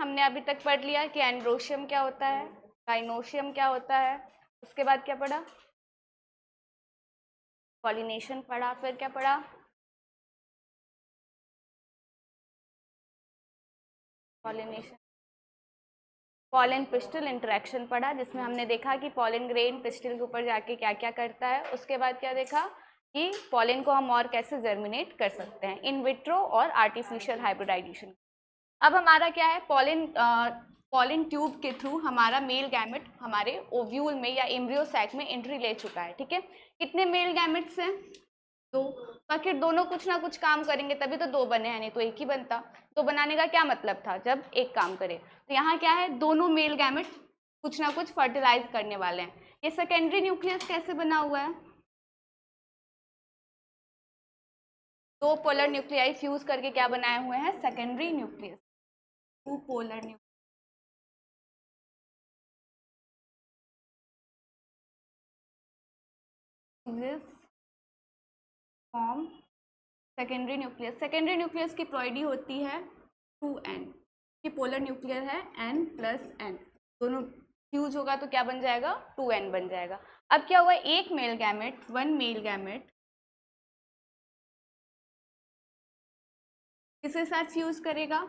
हमने अभी तक पढ़ लिया कि एंड्रोशियम क्या होता है, गाइनोशियम क्या होता है, उसके बाद क्या पढ़ा, पॉलिनेशन पढ़ा, फिर क्या पढ़ा, पॉलिनेशन, पॉलन पिस्टल इंटरेक्शन पढ़ा, जिसमें हमने देखा कि पॉलन ग्रेन पिस्टल के ऊपर जाके क्या क्या करता है। उसके बाद क्या देखा कि पॉलन को हम और कैसे जर्मिनेट कर सकते हैं, इन विट्रो और आर्टिफिशियल हाइब्रिडाइजेशन। अब हमारा क्या है, पॉलन ट्यूब के थ्रू हमारा मेल गैमेट हमारे ओव्यूल में या एम्ब्रियो सैक में एंट्री ले चुका है। ठीक है, कितने मेल गैमेट्स हैं, दो। तो आखिर दोनों कुछ ना कुछ काम करेंगे तभी तो दो बने हैं, नहीं तो एक ही बनता। तो बनाने का क्या मतलब था, जब एक काम करे। तो यहाँ क्या है, दोनों मेल गैमेट कुछ ना कुछ फर्टिलाइज करने वाले हैं। ये सेकेंडरी न्यूक्लियस कैसे बना हुआ है, दो पोलर न्यूक्लियाई फ्यूज करके क्या बनाए हुए हैं, secondary nucleus, two polar nucleus form secondary nucleus. Secondary nucleus की प्लॉइडी होती है 2n, कि पोलर न्यूक्लियर है n+n, दोनों फ्यूज होगा तो क्या बन जाएगा, 2n बन जाएगा। अब क्या हुआ, एक male gamete, one male gamete किसके साथ फ्यूज करेगा,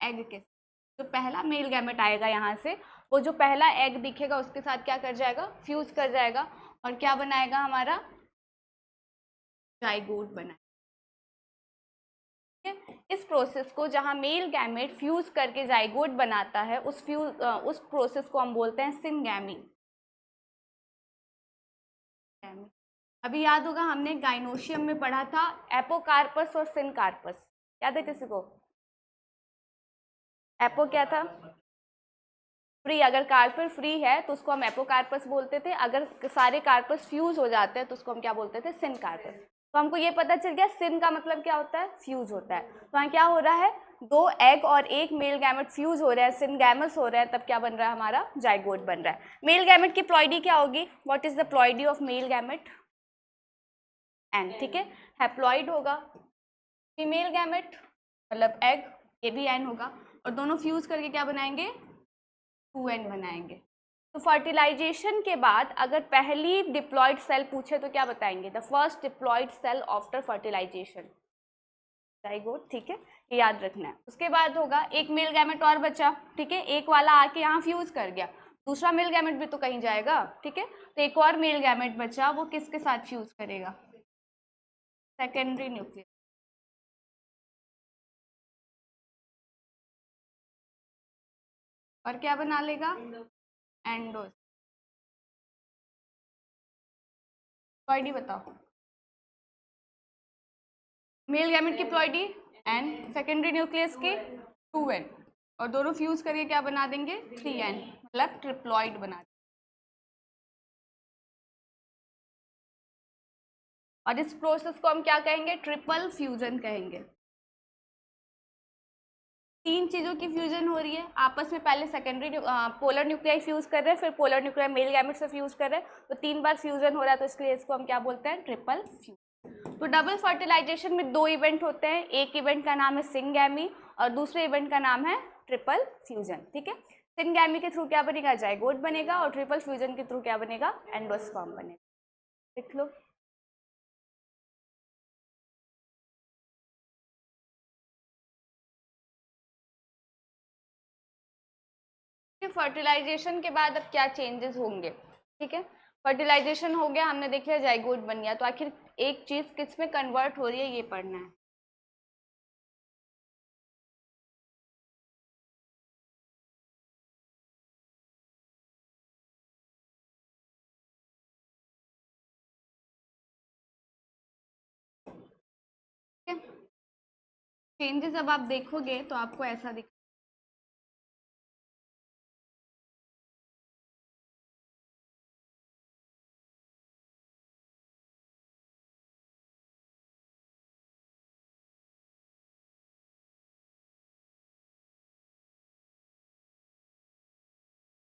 एग के। जो पहला मेल गैमेट आएगा यहाँ से, वो जो पहला एग दिखेगा उसके साथ क्या कर जाएगा, फ्यूज कर जाएगा, और क्या बनाएगा, हमारा जाइगोट बनाएगा। इस प्रोसेस को, जहाँ मेल गैमेट फ्यूज करके जाइगोट बनाता है, उस प्रोसेस को हम बोलते हैं सिनगैमी। अभी याद होगा हमने गाइनोशियम में पढ़ा था एपोकार्पस और सिनकार्पस, याद है किसी को, एपो क्या था, फ्री, अगर कार्पर फ्री है तो उसको हम एपोकार्पस बोलते थे, अगर सारे कार्पस फ्यूज हो जाते हैं तो उसको हम क्या बोलते थे, सिनकार्पस। तो हमको ये पता चल गया सिन का मतलब क्या होता है, फ्यूज होता है। तो यहाँ क्या हो रहा है, दो एग और एक मेल गैमेट फ्यूज हो रहा है, सिनगैमस हो रहा है, तब क्या बन रहा है, हमारा जाइगोट बन रहा है। मेल गैमेट की प्लॉइडी क्या होगी, what is the ploidy of male gamete, n. ठीक है, हैप्लॉइड होगा, फीमेल गैमेट मतलब एग, ये भी एन होगा, और दोनों फ्यूज करके क्या बनाएंगे, 2n बनाएंगे। तो फर्टिलाइजेशन के बाद अगर पहली डिप्लॉयड सेल पूछे तो क्या बताएंगे, the first diploid cell after fertilisation, zygote. ठीक है, ये याद रखना है। उसके बाद होगा एक मेल गैमेट और बचा, ठीक है, एक वाला आके यहाँ फ्यूज कर गया, दूसरा मेल गैमेट भी तो कहीं जाएगा। ठीक है, तो एक और मेल गैमेट बचा, वो किसके साथ फ्यूज करेगा, सेकेंडरी न्यूक्लियस, और क्या बना लेगा, एंडोस। प्लॉइडी बताओ, मेल गैमेट की प्लॉइडी एन, सेकेंडरी न्यूक्लियस की 2n, और दोनों फ्यूज करके क्या बना देंगे, 3n, मतलब ट्रिप्लॉइड बना देंगे। और इस प्रोसेस को हम क्या कहेंगे, ट्रिपल फ्यूजन कहेंगे। तीन चीजों की फ्यूजन हो रही है आपस में, पहले सेकेंडरी पोलर न्यूक्लियाई फ्यूज कर रहे हैं, फिर पोलर न्यूक्लियाई मेल गैमेट से फ्यूज कर रहे हैं, तो 3 बार फ्यूजन हो रहा है, तो इसलिए इसको हम क्या बोलते हैं, ट्रिपल फ्यूजन। तो डबल फर्टिलाइजेशन में दो इवेंट होते हैं, एक इवेंट का नाम है सिनगैमी और दूसरे इवेंट का नाम है ट्रिपल फ्यूजन। ठीक है, सिनगैमी के थ्रू क्या बनेगा, जाइगोट बनेगा, और ट्रिपल फ्यूजन के थ्रू क्या बनेगा, एंडोस्पर्म बनेगा। लिख लो। फर्टिलाइजेशन के बाद अब क्या चेंजेस होंगे, ठीक है, फर्टिलाइजेशन हो गया, हमने देख लिया जाइगोट बन गया, तो आखिर एक चीज किस में कन्वर्ट हो रही है, ये पढ़ना है। चेंजेस अब आप देखोगे तो आपको ऐसा दिख,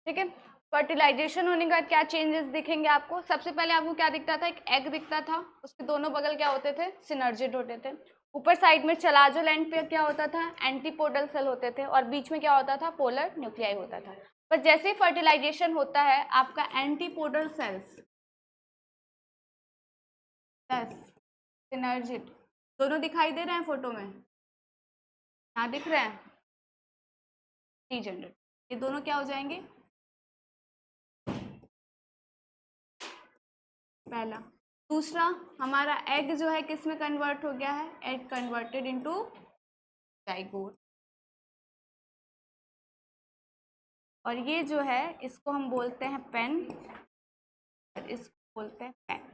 ठीक है। फर्टिलाइजेशन होने के बाद क्या चेंजेस दिखेंगे आपको, सबसे पहले आपको क्या दिखता था, एक एग दिखता था, उसके दोनों बगल क्या होते थे, सिनर्जिड होते थे। ऊपर साइड में चलाजो एंड पे क्या होता था, एंटीपोडल सेल होते थे, और बीच में क्या होता था, पोलर न्यूक्लियाई होता था। पर जैसे ही फर्टिलाइजेशन होता है आपका एंटीपोडल सेल्स प्लस सिनर्जिड दोनों दिखाई दे रहे हैं फोटो में, हाँ दिख रहे हैं, रीजनरेट, ये दोनों क्या हो जाएंगे, पहला। दूसरा हमारा एग जो है किस में कन्वर्ट हो गया है, एग कन्वर्टेड इनटू जाइगोट, और ये जो है इसको हम बोलते हैं पेन, और इसको बोलते हैं पैक।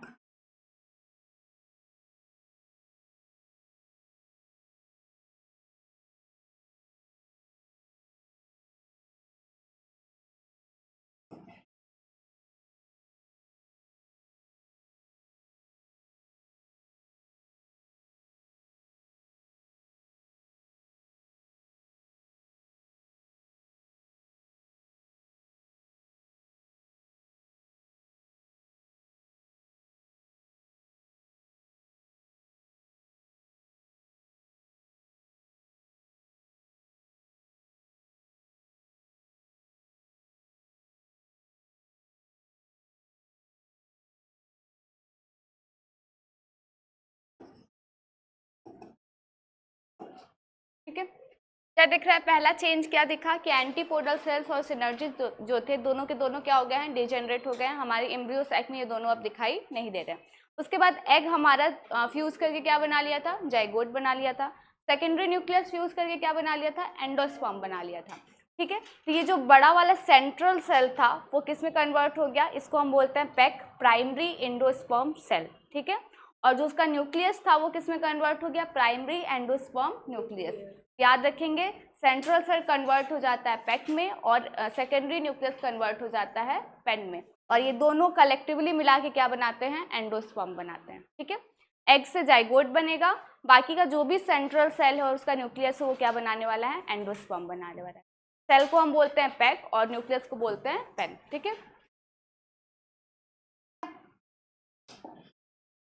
ठीक है, क्या दिख रहा है, पहला चेंज क्या दिखा कि एंटीपोडल सेल्स और सिनर्जिड जो थे दोनों के दोनों क्या हो गए हैं, डिजेनरेट हो गए हैं, हमारे एम्ब्रियो सैक में ये दोनों अब दिखाई नहीं दे रहे हैं। उसके बाद एग हमारा फ्यूज करके क्या बना लिया था, जाइगोट बना लिया था। सेकेंडरी न्यूक्लियस फ्यूज करके क्या बना लिया था, एंडोस्पर्म बना लिया था। ठीक है, तो ये जो बड़ा वाला सेंट्रल सेल था वो किस में कन्वर्ट हो गया, इसको हम बोलते हैं पैक, प्राइमरी एंडोस्पर्म सेल। ठीक है, और जो उसका न्यूक्लियस था वो किस में कन्वर्ट हो गया, प्राइमरी एंडोस्पर्म न्यूक्लियस। याद रखेंगे, सेंट्रल सेल कन्वर्ट हो जाता है पैक में, और सेकेंडरी न्यूक्लियस कन्वर्ट हो जाता है पेन में, और ये दोनों कलेक्टिवली मिला के क्या बनाते हैं, एंडोस्पर्म बनाते हैं। ठीक है, एग से जाइगोट बनेगा, बाकी का जो भी सेंट्रल सेल है और उसका न्यूक्लियस है वो क्या बनाने वाला है, एंडोस्पर्म बनाने वाला है। सेल को हम बोलते हैं पैक और न्यूक्लियस को बोलते हैं पेन। ठीक है,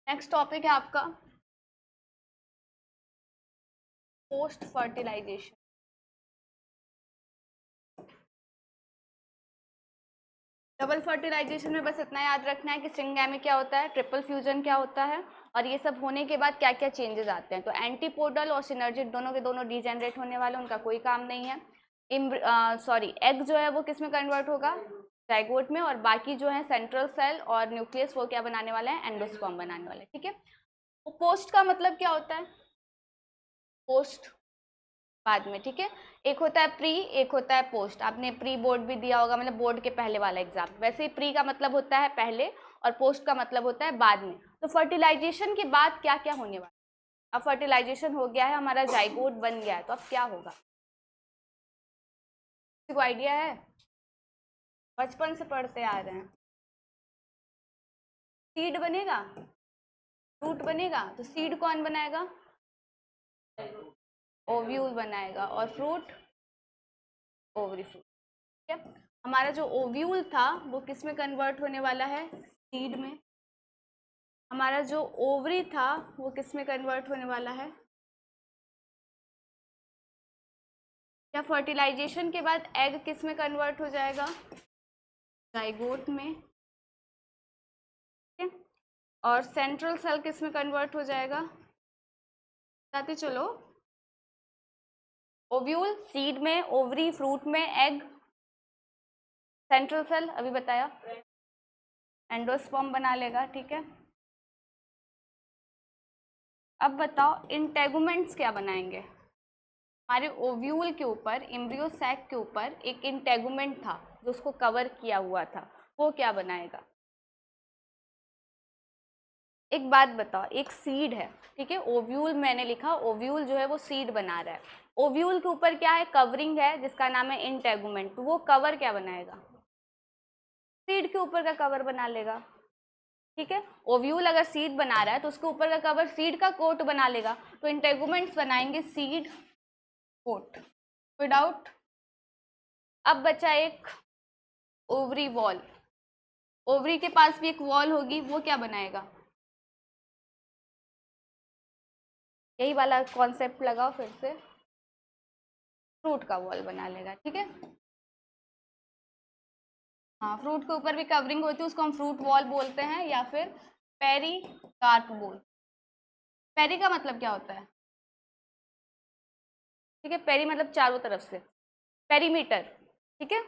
नेक्स्ट टॉपिक है आपका पोस्ट फर्टिलाइजेशन। डबल फर्टिलाइजेशन में बस इतना याद रखना है कि सिंगैमी में क्या होता है, ट्रिपल फ्यूजन क्या होता है, और ये सब होने के बाद क्या क्या चेंजेस आते हैं। तो एंटीपोडल और सिनर्जिड दोनों के दोनों डिजेनरेट होने वाले, उनका कोई काम नहीं है। एग जो है वो किस में कन्वर्ट होगा, जाइगोट में, और बाकी जो है सेंट्रल सेल और न्यूक्लियस वो क्या बनाने वाले हैं, एंडोस्पर्म बनाने वाले। ठीक है, तो पोस्ट का मतलब क्या होता है, पोस्ट बाद में। ठीक है, एक होता है प्री, एक होता है पोस्ट। आपने प्री बोर्ड भी दिया होगा, मतलब बोर्ड के पहले वाला एग्जाम। वैसे ही प्री का मतलब होता है पहले और पोस्ट का मतलब होता है बाद में। तो फर्टिलाइजेशन के बाद क्या क्या होने वाला है, अब फर्टिलाइजेशन हो गया है, हमारा जाइगोट बन गया है, तो अब क्या होगा, किसी को आइडिया है, बचपन से पढ़ते आ रहे हैं। सीड बनेगा, फ्रूट बनेगा, तो सीड कौन बनाएगा, ओव्यूल बनाएगा, और फ्रूट ओवरी फ्रूट। ठीक है, हमारा जो ओव्यूल था वो किस में कन्वर्ट होने वाला है, सीड में। हमारा जो ओवरी था वो किस में कन्वर्ट होने वाला है, या फर्टिलाइजेशन के बाद एग किस में कन्वर्ट हो जाएगा, जाइगोट में। ठीक है, और सेंट्रल सेल किस में कन्वर्ट हो जाएगा, बताते चलो, ओव्यूल सीड में, ओवरी फ्रूट में, एग सेंट्रल सेल अभी बताया एंडोस्पर्म बना लेगा। ठीक है, अब बताओ इंटेगुमेंट्स क्या बनाएंगे। हमारे ओव्यूल के ऊपर, एम्ब्रियो सैक के ऊपर एक इंटेगुमेंट था जो उसको कवर किया हुआ था, वो क्या बनाएगा। एक बात बताओ, एक सीड है, ठीक है, ओव्यूल मैंने लिखा, ओव्यूल जो है वो सीड बना रहा है, ओव्यूल के ऊपर क्या है, कवरिंग है जिसका नाम है इंटेगुमेंट, तो वो कवर क्या बनाएगा, सीड के ऊपर का कवर बना लेगा। ठीक है, ओव्यूल अगर सीड बना रहा है तो उसके ऊपर का कवर सीड का कोट बना लेगा, तो इंटेगुमेंट्स बनाएंगे सीड कोट, कोई डाउट। अब बचा एक ओवरी वॉल, ओवरी के पास भी एक वॉल होगी, वो क्या बनाएगा, यही वाला कॉन्सेप्ट लगाओ फिर से, फ्रूट का वॉल बना लेगा, ठीक है। हाँ, फ्रूट के ऊपर भी कवरिंग होती है, उसको हम फ्रूट वॉल बोलते हैं या फिर पेरी कार्प बोल। पेरी का मतलब क्या होता है, ठीक है, पेरी मतलब चारों तरफ से, पेरीमीटर, ठीक है,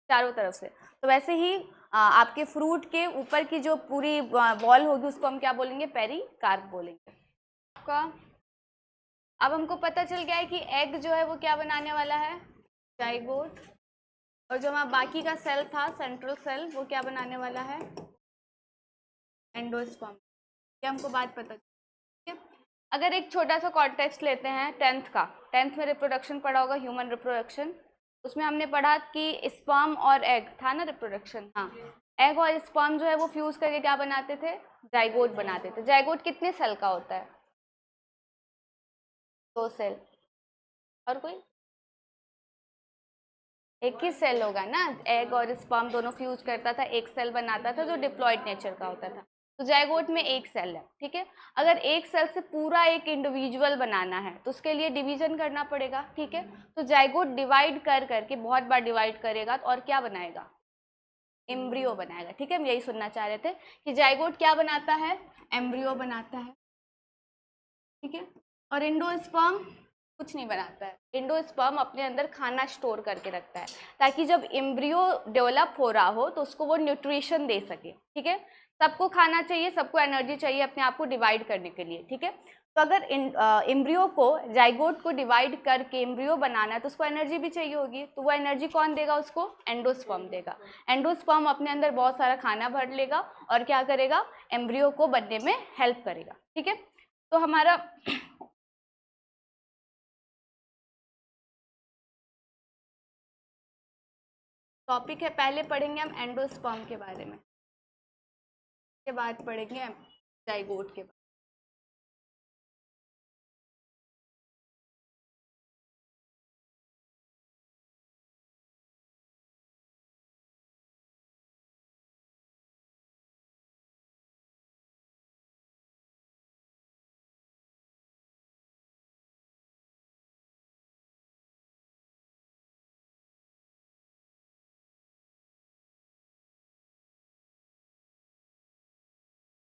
चारों तरफ से। तो वैसे ही आपके फ्रूट के ऊपर की जो पूरी वॉल होगी उसको हम क्या बोलेंगे, पेरी कार्प बोलेंगे। आपका अब हमको पता चल गया है कि एग जो है वो क्या बनाने वाला है, जाइगोट, और जो हमारा बाकी का सेल था सेंट्रल सेल वो क्या बनाने वाला है, एंडोस्पर्म। ये हमको बात पता चली, ठीक है। अगर एक छोटा सा कॉन्टेक्स्ट लेते हैं टेंथ का, टेंथ में रिप्रोडक्शन पढ़ा होगा, ह्यूमन रिप्रोडक्शन, उसमें हमने पढ़ा कि स्पर्म और एग था ना रिप्रोडक्शन, हाँ, एग और स्पर्म जो है वो फ्यूज करके क्या बनाते थे, जाइगोट बनाते थे। जाइगोट कितने सेल का होता है, 2 सेल, और कोई एक ही सेल होगा ना, एग और स्पर्म दोनों फ्यूज करता था, एक सेल बनाता था जो डिप्लॉयड नेचर का होता था। तो जाइगोट में एक सेल है, ठीक है। अगर एक सेल से पूरा एक इंडिविजुअल बनाना है तो उसके लिए डिवीजन करना पड़ेगा, ठीक है। तो जाइगोट डिवाइड कर करके बहुत बार डिवाइड करेगा और क्या बनाएगा, एम्ब्रियो बनाएगा, ठीक है। हम यही सुनना चाह रहे थे कि जाइगोट क्या बनाता है, एम्ब्रियो बनाता है, ठीक है। और एंडोस्पर्म कुछ नहीं बनाता है, एंडोस्पर्म अपने अंदर खाना स्टोर करके रखता है ताकि जब एम्ब्रियो डेवलप हो रहा हो तो उसको वो न्यूट्रिशन दे सके, ठीक है। सबको खाना चाहिए, सबको एनर्जी चाहिए अपने आप को डिवाइड करने के लिए, ठीक है। तो अगर एम्ब्रियो को, जाइगोट को डिवाइड करके एम्ब्रियो बनाना है तो उसको एनर्जी भी चाहिए होगी, तो वो एनर्जी कौन देगा उसको, एंडोस्पर्म देगा। एंडोस्पर्म अपने अंदर बहुत सारा खाना भर लेगा और क्या करेगा, एम्ब्रियो को बनने में हेल्प करेगा, ठीक है। तो हमारा टॉपिक है, पहले पढ़ेंगे हम एंडोस्पर्म के बारे में, के बाद पढ़ेंगे जाइगोट के बारे में।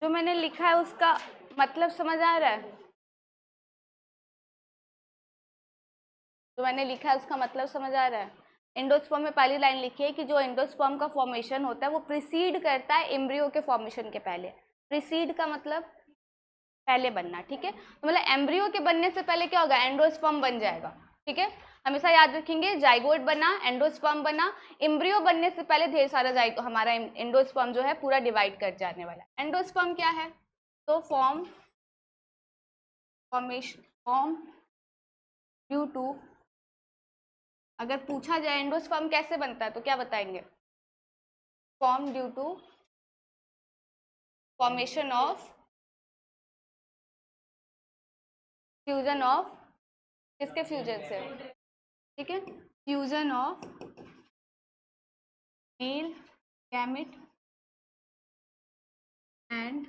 जो मैंने लिखा है उसका मतलब समझ आ रहा है, जो मैंने लिखा है उसका मतलब समझ आ रहा है। एंडोस्पर्म में पहली लाइन लिखी है कि जो एंडोस्पर्म का फॉर्मेशन होता है वो प्रिसीड करता है एम्ब्रियो के फॉर्मेशन के पहले। प्रिसीड का मतलब पहले बनना, ठीक है। तो मतलब एम्ब्रियो के बनने से पहले क्या होगा, एंडोस्पर्म बन जाएगा, ठीक है। हमेशा याद रखेंगे, जाइगोट बना, एंडोस्पर्म बना, एम्ब्रियो बनने से पहले ढेर सारा हमारा एंडोस्पर्म जो है पूरा डिवाइड कर जाने वाला है। एंडोस्पर्म क्या है, तो फॉर्म ड्यू टू, अगर पूछा जाए एंडोस्पर्म कैसे बनता है तो क्या बताएंगे, form due to formation of, fusion of, किसके फ्यूजन से, ठीक है, fusion of male gamete and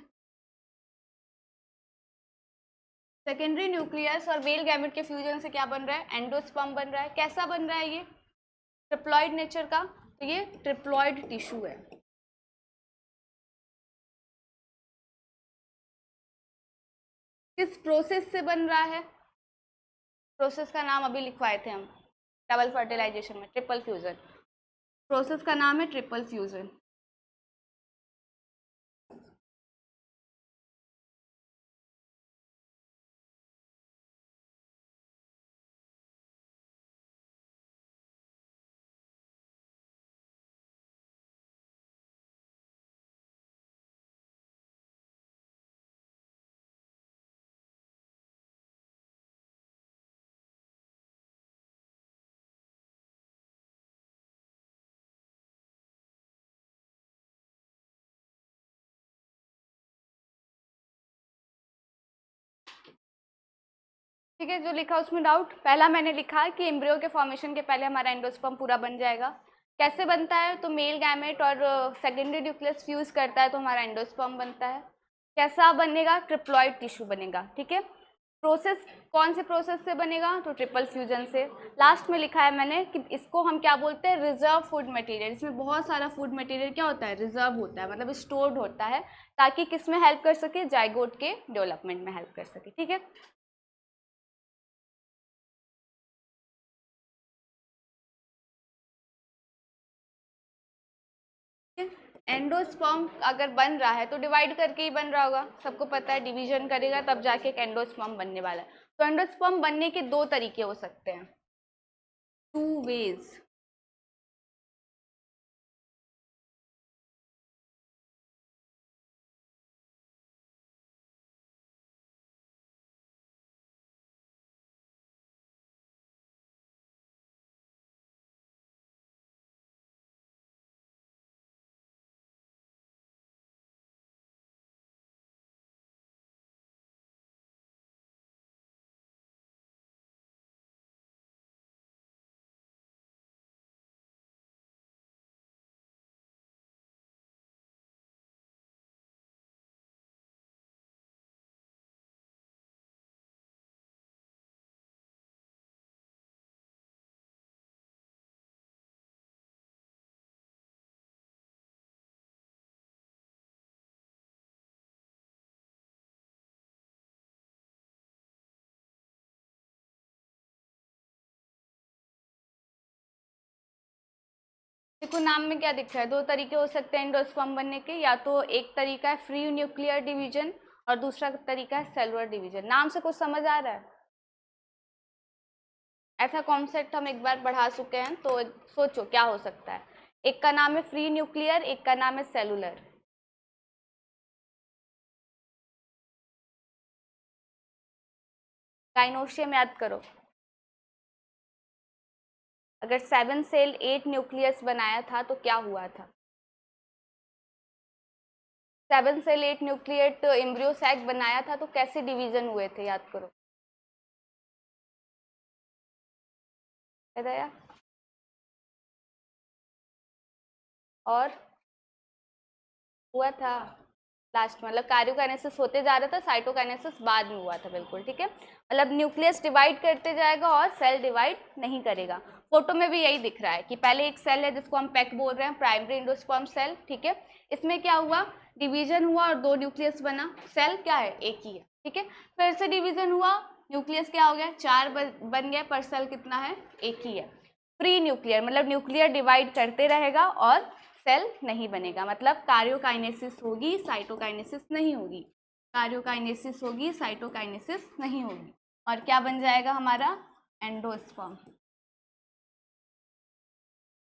secondary nucleus, और मेल गैमेट के फ्यूजन से क्या बन रहा है, एंडोस्पर्म बन रहा है। कैसा बन रहा है ये, ट्रिप्लॉइड नेचर का, तो ये ट्रिप्लॉइड टिश्यू है। किस प्रोसेस से बन रहा है, प्रोसेस का नाम अभी लिखवाए थे हम डबल फर्टिलाइजेशन में, ट्रिपल फ्यूजन। प्रोसेस का नाम है ट्रिपल फ्यूजन। ठीक है, जो लिखा उसमें डाउट, पहला मैंने लिखा कि एम्ब्रियो के फॉर्मेशन के पहले हमारा एंडोस्पर्म पूरा बन जाएगा। कैसे बनता है, तो मेल गैमेट और सेकेंडरी न्यूक्लियस फ्यूज करता है तो हमारा एंडोस्पर्म बनता है। कैसा बनेगा, ट्रिप्लॉइड टिश्यू बनेगा, ठीक है। प्रोसेस कौन से प्रोसेस से बनेगा, तो ट्रिपल फ्यूजन से। लास्ट में लिखा है मैंने कि इसको हम क्या बोलते हैं, रिजर्व फूड मटेरियल। इसमें बहुत सारा फूड मटेरियल क्या होता है, रिजर्व होता है, मतलब स्टोर्ड होता है, ताकि किस में हेल्प कर सके, जाइगोट के डेवलपमेंट में हेल्प कर सके। ठीक है, एंडोस्पर्म अगर बन रहा है तो डिवाइड करके ही बन रहा होगा, सबको पता है, डिवीजन करेगा तब जाके एक एंडोस्पर्म बनने वाला है। तो एंडोस्पर्म बनने के दो तरीके हो सकते हैं, 2 ways। देखो नाम में क्या दिख रहा है, दो तरीके हो सकते हैं एंडोस्पर्म बनने के, या तो एक तरीका है फ्री न्यूक्लियर डिवीजन और दूसरा तरीका है सेलुलर डिवीजन। नाम से कुछ समझ आ रहा है? ऐसा कॉन्सेप्ट हम एक बार पढ़ा चुके हैं, तो सोचो क्या हो सकता है। एक का नाम है फ्री न्यूक्लियर, एक का नाम है सेलुलर। गाइनोशियम याद करो, अगर 7 सेल 8 न्यूक्लियस बनाया था तो क्या हुआ था? 7 सेल 8 न्यूक्लियट एम्ब्रियो सैक बनाया था तो कैसे डिवीजन हुए थे, याद करो। बताया, और हुआ था लास्ट, मतलब कार्योकाइनेसिस होते जा रहा था, साइटोकाइनेसिस बाद में हुआ था, बिल्कुल ठीक है। मतलब न्यूक्लियस डिवाइड करते जाएगा और सेल डिवाइड नहीं करेगा। फोटो में भी यही दिख रहा है कि पहले एक सेल है जिसको हम पैक बोल रहे हैं, प्राइमरी एंडोस्पर्म सेल, ठीक है। इसमें क्या हुआ, डिवीजन हुआ और 2 न्यूक्लियस बना, सेल क्या है, एक ही है, ठीक है। फिर से डिवीजन हुआ, न्यूक्लियस क्या हो गया, 4 बन गया, पर सेल कितना है, एक ही है। फ्री न्यूक्लियर मतलब न्यूक्लियर डिवाइड करते रहेगा और सेल नहीं बनेगा, मतलब कार्योकाइनेसिस होगी, साइटोकाइनेसिस नहीं होगी। कार्योकाइनेसिस होगी, साइटोकाइनेसिस नहीं होगी, और क्या बन जाएगा हमारा, एंडोस्पर्म।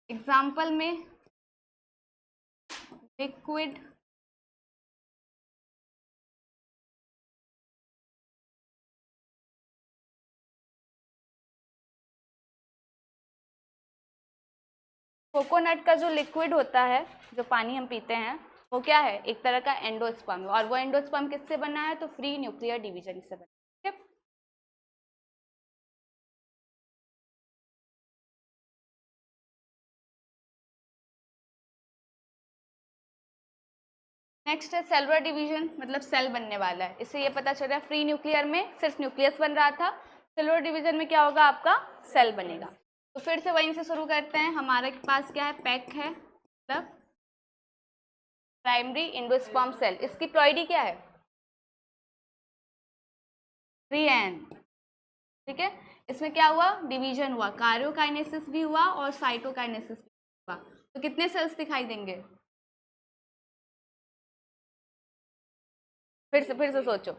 एग्जाम्पल में लिक्विड कोकोनट का जो लिक्विड होता है, जो पानी हम पीते हैं, वो क्या है, एक तरह का एंडोस्पर्म, और वो एंडोस्पर्म किससे बना है, तो फ्री न्यूक्लियर डिवीजन से बना है, ठीक है। नेक्स्ट है सेलुलर डिवीजन, मतलब सेल बनने वाला है। इससे ये पता चल रहा है फ्री न्यूक्लियर में सिर्फ न्यूक्लियस बन रहा था, सेलुलर डिवीजन में क्या होगा, आपका सेल बनेगा। तो फिर से वहीं से शुरू करते हैं। हमारे पास क्या है, पैक है, मतलब प्राइमरी एंडोस्पर्म सेल। इसकी प्लॉइडी क्या है, 3n, ठीक है। इसमें क्या हुआ, डिवीजन हुआ, कार्योकाइनेसिस भी हुआ और साइटोकाइनेसिस भी हुआ। तो कितने सेल्स दिखाई देंगे, फिर से सोचो,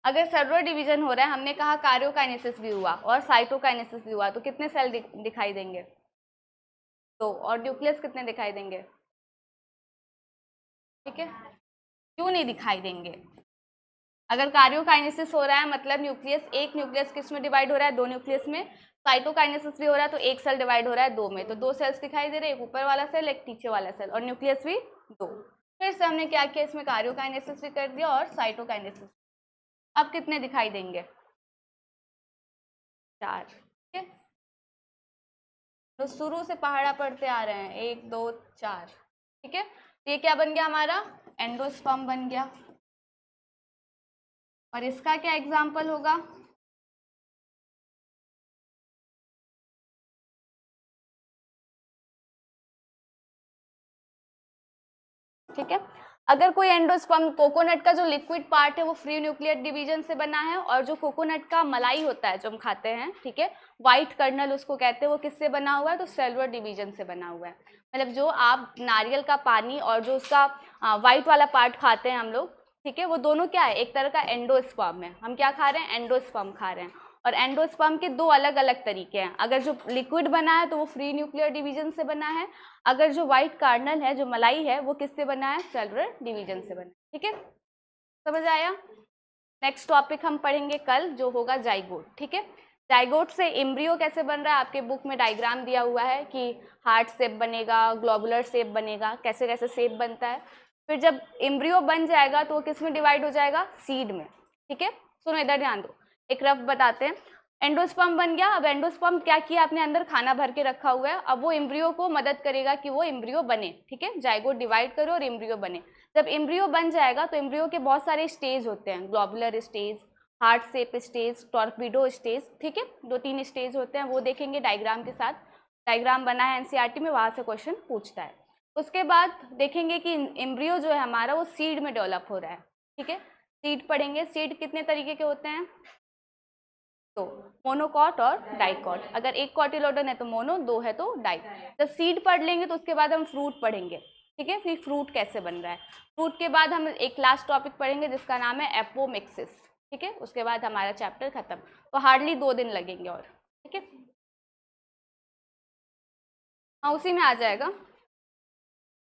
अगर सेलुलर डिवीजन हो रहा है, हमने कहा कार्योकाइनेसिस भी हुआ और साइटोकाइनेसिस भी हुआ, तो कितने सेल दिखाई देंगे, तो और न्यूक्लियस कितने दिखाई देंगे, ठीक है। क्यों नहीं दिखाई देंगे, अगर कार्योकाइनेसिस हो रहा है मतलब न्यूक्लियस, एक न्यूक्लियस किस में डिवाइड हो रहा है, 2 न्यूक्लियस में। साइटोकाइनेसिस भी हो रहा है तो एक सेल डिवाइड हो रहा है 2 में, तो 2 सेल्स दिखाई दे रहे हैं, एक ऊपर वाला सेल, एक नीचे वाला सेल, और न्यूक्लियस भी 2। फिर से हमने क्या किया, इसमें कार्योकाइनेसिस भी कर दिया और साइटोकाइनेसिस। अब कितने दिखाई देंगे, 4, ठीक है। तो शुरू से पहाड़ा पढ़ते आ रहे हैं, 1 2 4, ठीक है। ये क्या बन गया हमारा, एंडोस्पर्म बन गया। और इसका क्या एग्जाम्पल होगा, ठीक है। अगर कोई एंडोस्पर्म, कोकोनट का जो लिक्विड पार्ट है वो फ्री न्यूक्लियर डिवीजन से बना है, और जो कोकोनट का मलाई होता है जो हम खाते हैं, ठीक है, व्हाइट कर्नल उसको कहते हैं, वो किससे बना हुआ है, तो सेलुलर डिवीजन से बना हुआ है। मतलब जो आप नारियल का पानी और जो उसका व्हाइट वाला पार्ट खाते हैं हम लोग, ठीक है, वो दोनों क्या है, एक तरह का एंडोस्पर्म है। हम क्या खा रहे हैं, एंडोस्पर्म खा रहे हैं। और एंडोस्पर्म के दो अलग अलग तरीके हैं। अगर जो लिक्विड बना है तो वो फ्री न्यूक्लियर डिवीजन से बना है, अगर जो व्हाइट कार्नल है, जो मलाई है, वो किससे बना है, सेलुलर डिवीजन से बना है। ठीक है, समझ आया। नेक्स्ट टॉपिक हम पढ़ेंगे कल, जो होगा जाइगोट। ठीक है, जाइगोट से एम्ब्रियो कैसे बन रहा है, आपके बुक में डायग्राम दिया हुआ है कि हार्ट शेप बनेगा, ग्लोबुलर शेप बनेगा, कैसे कैसे शेप बनता है। फिर जब एम्ब्रियो बन जाएगा तो वो किस में डिवाइड हो जाएगा, सीड में। ठीक है, सुनो इधर ध्यान दो, एक रफ बताते हैं। एंडोस्पर्म बन गया। अब एंडोस्पर्म क्या किया, आपने अंदर खाना भर के रखा हुआ है, अब वो एम्ब्रियो को मदद करेगा कि वो एम्ब्रियो बने। ठीक है, जाइगोट डिवाइड करो और एम्ब्रियो बने। जब एम्ब्रियो बन जाएगा तो एम्ब्रियो के बहुत सारे स्टेज होते हैं, globular stage, heart shape stage, torpedo stage. ठीक है, 2-3 स्टेज होते हैं, वो देखेंगे डायग्राम के साथ। डायग्राम बना है एनसीईआरटी में, वहाँ से क्वेश्चन पूछता है। उसके बाद देखेंगे कि एम्ब्रियो जो है हमारा वो सीड में डेवलप हो रहा है। ठीक है, सीड पढ़ेंगे। सीड कितने तरीके के होते हैं, तो मोनोकॉट और डाइकॉट। अगर एक कॉटिलोडन है तो मोनो, दो है तो डाई। जब सीड पढ़ लेंगे तो उसके बाद हम फ्रूट पढ़ेंगे। ठीक है, फिर फ्रूट कैसे बन रहा है। फ्रूट के बाद हम एक लास्ट टॉपिक पढ़ेंगे जिसका नाम है एपोमिक्सिस। ठीक है, उसके बाद हमारा चैप्टर खत्म। तो हार्डली 2 दिन लगेंगे और। ठीक है, हाँ उसी में आ जाएगा।